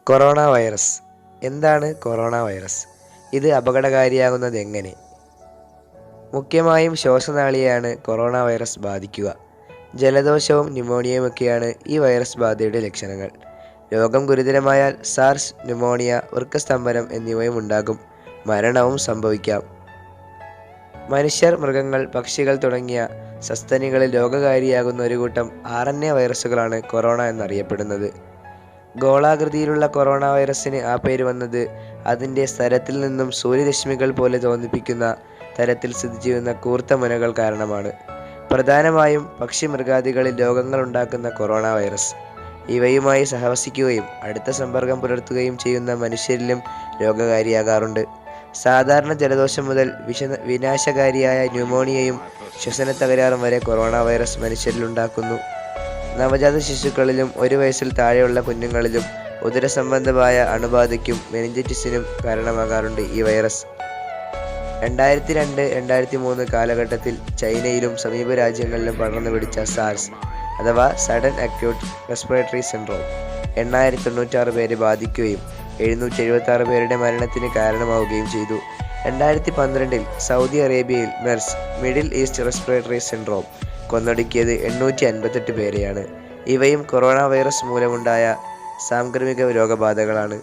Corona virus. എന്താണ് corona virus? ഇത് അപകടകാരിയാകുന്നത് എങ്ങനെ? മുഖ്യമായും ശ്വാസനാളിയെയാണ് കൊറോണ വൈറസ് ബാധിക്കുക. ജലദോഷവും ന്യൂമോണിയയുമൊക്കെയാണ് ഈ വൈറസ് ബാധയുടെ ലക്ഷണങ്ങൾ. രോഗം ഗുരുതരമായാൽ സാർസ്, ന്യൂമോണിയ, വൃക്കസ്തംഭനം എന്നിവയും ഉണ്ടാകും. മരണവും സംഭവിക്കാം. മനുഷ്യർ, മൃഗങ്ങൾ, പക്ഷികൾ തുടങ്ങിയ സസ്തനികളിൽ രോഗകാരിയാകുന്ന ഒരു കൂട്ടം RNA വൈറസുകളാണ് കൊറോണ എന്നറിയപ്പെടുന്നത്. ഗോളാകൃതിയിലുള്ള കൊറോണ വൈറസിന് ആ പേര് വന്നത് അതിൻ്റെ സ്ഥലത്തിൽ നിന്നും സൂര്യരശ്മികൾ പോലെ തോന്നിപ്പിക്കുന്ന തരത്തിൽ സ്ഥിതി ചെയ്യുന്ന കൂർത്ത മുനകൾ കാരണമാണ്. പ്രധാനമായും പക്ഷിമൃഗാദികളിൽ രോഗങ്ങൾ ഉണ്ടാക്കുന്ന കൊറോണ വൈറസ് ഇവയുമായി സഹവസിക്കുകയും അടുത്ത സമ്പർക്കം പുലർത്തുകയും ചെയ്യുന്ന മനുഷ്യരിലും രോഗകാരിയാകാറുണ്ട്. സാധാരണ ജലദോഷം മുതൽ വിനാശകാരിയായ ന്യൂമോണിയയും ശ്വസന തകരാറും വരെ കൊറോണ വൈറസ് മനുഷ്യരിലുണ്ടാക്കുന്നു. നവജാത ശിശുക്കളിലും 1 വയസ്സിൽ താഴെയുള്ള കുഞ്ഞുങ്ങളിലും ഉദരസംബന്ധമായ അണുബാധയ്ക്കും മെനിഞ്ചറ്റിസിനും കാരണമാകാറുണ്ട് ഈ വൈറസ്. 2002-2003 കാലഘട്ടത്തിൽ ചൈനയിലും സമീപ രാജ്യങ്ങളിലും പടർന്നു പിടിച്ച സാർസ് അഥവാ സഡൻ അക്യൂട്ട് റെസ്പിറേറ്ററി സിൻഡ്രോം 8096 പേരെ ബാധിക്കുകയും 776 പേരുടെ മരണത്തിന് കാരണമാവുകയും ചെയ്തു. 2012 സൗദി അറേബ്യയിൽ MERS Middle East respiratory syndrome കൊന്നൊടുക്കിയത് 858 പേരെയാണ്. ഇവയും കൊറോണ വൈറസ് മൂലമുണ്ടായ സാംക്രമിക രോഗബാധകളാണ്.